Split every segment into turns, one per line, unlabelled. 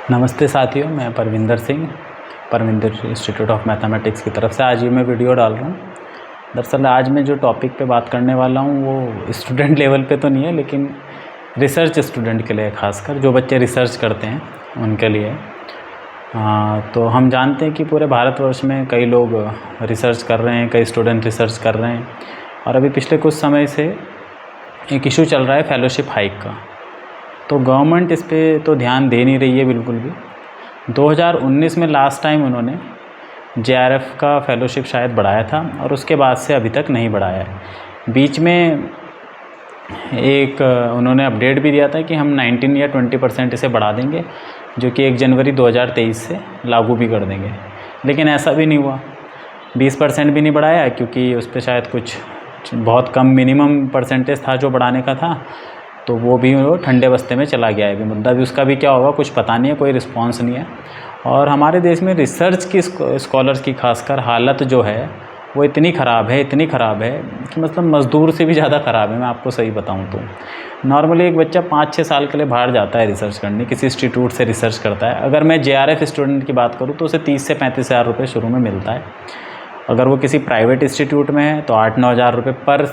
नमस्ते साथियों, मैं Parvinder Singh, Parvinder institute of mathematics की तरफ से आज ये मैं वीडियो डाल रहा हूँ। दरअसल आज मैं जो टॉपिक पे बात करने वाला हूँ वो स्टूडेंट लेवल पे तो नहीं है, लेकिन रिसर्च स्टूडेंट के लिए, खासकर जो बच्चे रिसर्च करते हैं उनके लिए। तो हम जानते हैं कि पूरे भारतवर्ष में कई लोग रिसर्च कर रहे हैं, कई स्टूडेंट रिसर्च कर रहे हैं, और अभी पिछले कुछ समय से एक इशू चल रहा है फेलोशिप हाइक का। तो गवर्नमेंट इस पे तो ध्यान दे नहीं रही है बिल्कुल भी। 2019 में लास्ट टाइम उन्होंने जेआरएफ का फेलोशिप शायद बढ़ाया था, और उसके बाद से अभी तक नहीं बढ़ाया है। बीच में एक उन्होंने अपडेट भी दिया था कि हम 19 या 20% इसे बढ़ा देंगे, जो कि 1 जनवरी 2023 से लागू भी कर देंगे, लेकिन ऐसा भी नहीं हुआ। 20% भी नहीं बढ़ाया, क्योंकि उस पर शायद कुछ बहुत कम मिनिमम परसेंटेज था जो बढ़ाने का था, तो वो भी वो ठंडे बस्ते में चला गया है। अभी मुद्दा भी उसका भी क्या होगा कुछ पता नहीं है, कोई रिस्पांस नहीं है। और हमारे देश में रिसर्च की स्कॉलर्स की खासकर हालत जो है वो इतनी ख़राब है कि मतलब मज़दूर से भी ज़्यादा ख़राब है। मैं आपको सही बताऊं तो नॉर्मली एक बच्चा 5-6 साल के लिए बाहर जाता है रिसर्च करने, किसी इंस्टीट्यूट से रिसर्च करता है। अगर मैं जेआरएफ स्टूडेंट की बात करूँ तो उसे 30 से 35 हज़ार रुपये शुरू में मिलता है। अगर वो किसी प्राइवेट इंस्टीट्यूट में है तो 8-9 हज़ार रुपये पर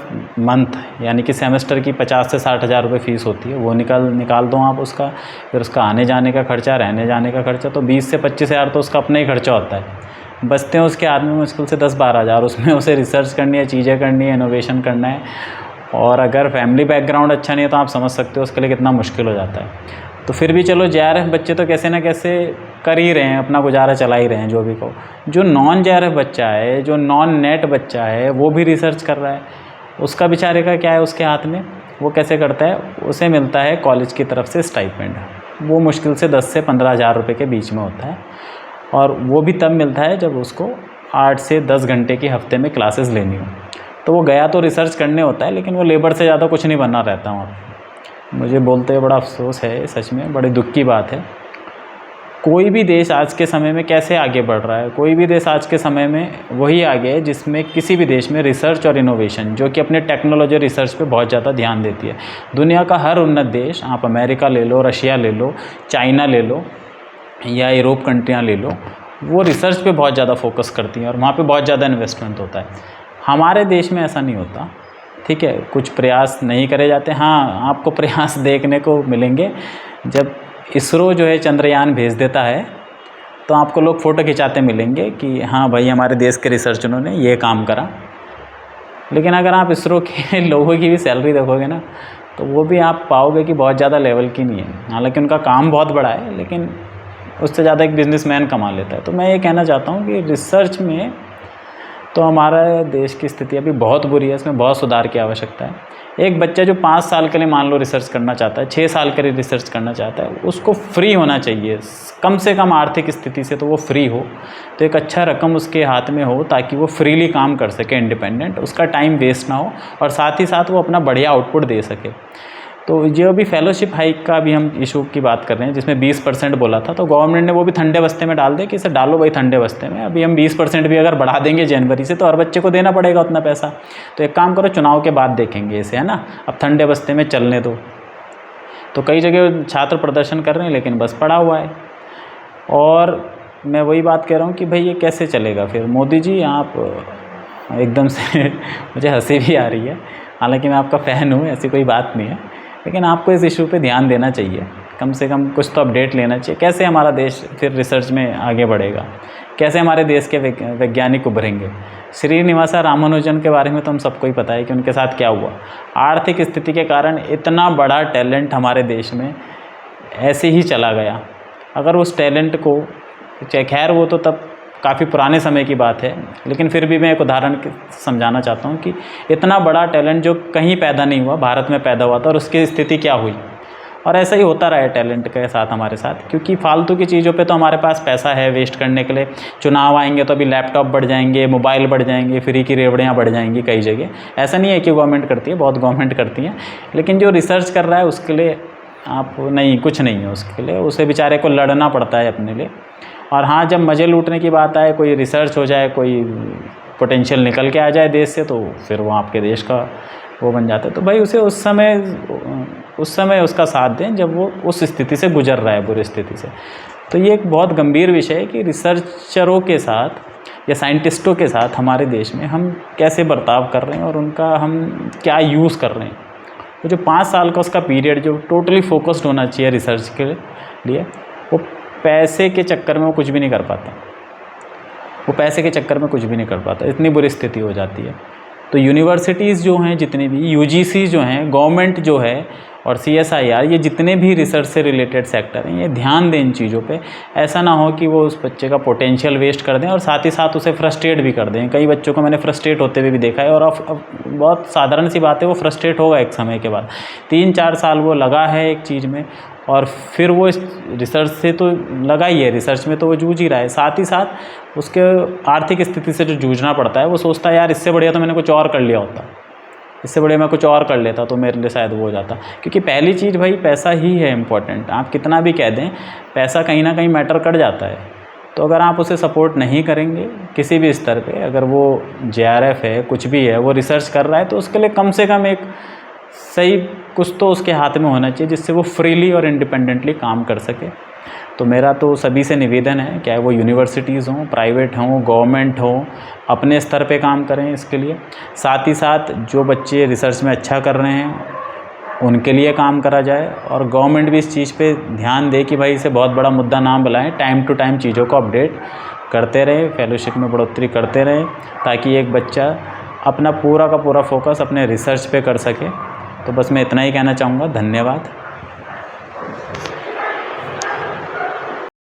मंथ, यानी कि सेमेस्टर की 50 से 60 हज़ार रुपये फ़ीस होती है। वो निकाल दो आप उसका, फिर उसका आने जाने का खर्चा, रहने जाने का खर्चा, तो 20 से 25 हज़ार तो उसका अपना ही खर्चा होता है। बचते हैं उसके आदमी मुश्किल से 10-12 हज़ार। उसमें उसे रिसर्च करनी है, चीज़ें करनी है, इनोवेशन करना है, और अगर फैमिली बैकग्राउंड अच्छा नहीं है तो आप समझ सकते हो उसके लिए कितना मुश्किल हो जाता है। तो फिर भी चलो जेआरएफ बच्चे तो कैसे ना कैसे कर ही रहे हैं, अपना गुजारा चला ही रहे हैं जो भी को। जो नॉन जेआरएफ बच्चा है, जो नॉन नेट बच्चा है, वो भी रिसर्च कर रहा है। उसका बेचारे का क्या है उसके हाथ में, वो कैसे करता है? उसे मिलता है कॉलेज की तरफ से स्टाइपेंड। वो मुश्किल से 10 से 15 हज़ार रुपये के बीच में होता है, और वो भी तब मिलता है जब उसको 8 से 10 घंटे की हफ्ते में क्लासेस लेनी हो। तो वो गया तो रिसर्च करने होता है, लेकिन वो लेबर से ज़्यादा कुछ नहीं बना रहता वहाँ। मुझे बोलते हुए बड़ा अफसोस है, सच में बड़ी दुख की बात है। कोई भी देश आज के समय में कैसे आगे बढ़ रहा है? कोई भी देश आज के समय में वही आगे है जिसमें किसी भी देश में रिसर्च और इनोवेशन, जो कि अपने टेक्नोलॉजी रिसर्च पे बहुत ज़्यादा ध्यान देती है। दुनिया का हर उन्नत देश, आप अमेरिका ले लो, रशिया ले लो, चाइना ले लो, या यूरोप कंट्रियाँ ले लो, वो रिसर्च पे बहुत ज़्यादा फोकस करती हैं और वहाँ पे बहुत ज़्यादा इन्वेस्टमेंट होता है। हमारे देश में ऐसा नहीं होता। ठीक है, कुछ प्रयास नहीं करे जाते। हाँ, आपको प्रयास देखने को मिलेंगे जब इसरो जो है चंद्रयान भेज देता है, तो आपको लोग फ़ोटो खिंचाते मिलेंगे कि हाँ भाई हमारे देश के रिसर्चरों ने ये काम करा। लेकिन अगर आप इसरो के लोगों की भी सैलरी देखोगे ना, तो वो भी आप पाओगे कि बहुत ज़्यादा लेवल की नहीं है। हालांकि उनका काम बहुत बड़ा है, लेकिन उससे ज़्यादा एक बिजनेसमैन कमा लेता है। तो मैं ये कहना चाहता हूँ कि रिसर्च में तो हमारे देश की स्थिति अभी बहुत बुरी है, इसमें बहुत सुधार की आवश्यकता है। एक बच्चा जो 5 साल के लिए मान लो रिसर्च करना चाहता है, 6 साल के लिए रिसर्च करना चाहता है, उसको फ्री होना चाहिए। कम से कम आर्थिक स्थिति से तो वो फ्री हो, तो एक अच्छा रकम उसके हाथ में हो ताकि वो फ्रीली काम कर सके, इंडिपेंडेंट, उसका टाइम वेस्ट ना हो, और साथ ही साथ वो अपना बढ़िया आउटपुट दे सके। तो जो भी फेलोशिप हाइक का भी हम इशू की बात कर रहे हैं, जिसमें 20% बोला था, तो गवर्नमेंट ने वो भी ठंडे बस्ते में डाल दे कि इसे डालो भाई ठंडे बस्ते में। अभी हम 20% भी अगर बढ़ा देंगे जनवरी से, तो हर बच्चे को देना पड़ेगा उतना पैसा। तो एक काम करो, चुनाव के बाद देखेंगे इसे, है ना। अब ठंडे बस्ते में चलने दो। तो कई जगह छात्र प्रदर्शन कर रहे हैं, लेकिन बस पड़ा हुआ है। और मैं वही बात कह रहा हूँ कि भाई ये कैसे चलेगा फिर? मोदी जी, आप एकदम से मुझे हंसी भी आ रही है, हालांकि मैं आपका फ़ैन हूँ, ऐसी कोई बात नहीं है, लेकिन आपको इस इशू पे ध्यान देना चाहिए। कम से कम कुछ तो अपडेट लेना चाहिए। कैसे हमारा देश फिर रिसर्च में आगे बढ़ेगा? कैसे हमारे देश के वैज्ञानिक उभरेंगे? श्रीनिवासा रामानुजन के बारे में तो हम सबको ही पता है कि उनके साथ क्या हुआ। आर्थिक स्थिति के कारण इतना बड़ा टैलेंट हमारे देश में ऐसे ही चला गया। अगर उस टैलेंट को, खैर वो तो तब काफ़ी पुराने समय की बात है, लेकिन फिर भी मैं एक उदाहरण समझाना चाहता हूँ कि इतना बड़ा टैलेंट जो कहीं पैदा नहीं हुआ, भारत में पैदा हुआ था, और उसकी स्थिति क्या हुई। और ऐसा ही होता रहा है टैलेंट के साथ हमारे साथ, क्योंकि फालतू की चीज़ों पे तो हमारे पास पैसा है वेस्ट करने के लिए। चुनाव आएंगे तो अभी लैपटॉप बढ़ जाएंगे, मोबाइल बढ़ जाएंगे, फ्री की रेवड़ियाँ बढ़ जाएंगी कई जगह। ऐसा नहीं है कि गवर्नमेंट करती है, बहुत गवर्नमेंट करती है, लेकिन जो रिसर्च कर रहा है उसके लिए आप नहीं, कुछ नहीं है उसके लिए, उसे बेचारे को लड़ना पड़ता है अपने लिए। और हाँ, जब मज़े लूटने की बात आए, कोई रिसर्च हो जाए, कोई पोटेंशियल निकल के आ जाए देश से, तो फिर वो आपके देश का वो बन जाता है। तो भाई उसे उस समय उसका साथ दें जब वो उस स्थिति से गुजर रहा है, बुरी स्थिति से। तो ये एक बहुत गंभीर विषय है कि रिसर्चरों के साथ या साइंटिस्टों के साथ हमारे देश में हम कैसे बर्ताव कर रहे हैं और उनका हम क्या यूज़ कर रहे हैं। तो जो 5 साल का उसका पीरियड जो टोटली फोकस्ड होना चाहिए रिसर्च के लिए, वो पैसे के चक्कर में वो कुछ भी नहीं कर पाता। वो पैसे के चक्कर में कुछ भी नहीं कर पाता, इतनी बुरी स्थिति हो जाती है। तो यूनिवर्सिटीज़ जो हैं, जितनी भी यूजीसी जो हैं, गवर्नमेंट जो है और सीएसआईआर, ये जितने भी रिसर्च से रिलेटेड सेक्टर हैं, ये ध्यान दें इन चीज़ों पे। ऐसा ना हो कि वो उस बच्चे का पोटेंशियल वेस्ट कर दें और साथ ही साथ उसे फ्रस्ट्रेट भी कर दें। कई बच्चों को मैंने फ्रस्ट्रेट होते हुए भी देखा है, और अब बहुत साधारण सी बात है, वो फ्रस्ट्रेट होगा एक समय के बाद। 3-4 साल वो लगा है एक चीज़ में और फिर वो इस रिसर्च से तो लगा ही है, रिसर्च में तो वो जूझ ही रहा है, साथ ही साथ उसके आर्थिक स्थिति से जो जूझना पड़ता है, वो सोचता है यार इससे बढ़िया तो मैंने कुछ और कर लिया होता, इससे बढ़िया मैं कुछ और कर लेता तो मेरे लिए शायद वो हो जाता। क्योंकि पहली चीज़ भाई पैसा ही है इम्पॉर्टेंट। आप कितना भी कह दें, पैसा कहीं ना कहीं मैटर कर जाता है। तो अगर आप उसे सपोर्ट नहीं करेंगे किसी भी स्तर पे, अगर वो JRF है, कुछ भी है, वो रिसर्च कर रहा है, तो उसके लिए कम से कम एक सही कुछ तो उसके हाथ में होना चाहिए जिससे वो फ्रीली और इंडिपेंडेंटली काम कर सके। तो मेरा तो सभी से निवेदन है, चाहे वो यूनिवर्सिटीज़ हों, प्राइवेट हों, गवर्नमेंट हों, अपने स्तर पे काम करें इसके लिए। साथ ही साथ जो बच्चे रिसर्च में अच्छा कर रहे हैं उनके लिए काम करा जाए, और गवर्नमेंट भी इस चीज़ पे ध्यान दे कि भाई इसे बहुत बड़ा मुद्दा ना बुलाएं, टाइम टू टाइम चीज़ों को अपडेट करते रहें, फेलोशिप में बढ़ोतरी करते रहें, ताकि एक बच्चा अपना पूरा का पूरा फोकस अपने रिसर्च पे कर सके। तो बस मैं इतना ही कहना चाहूँगा। धन्यवाद।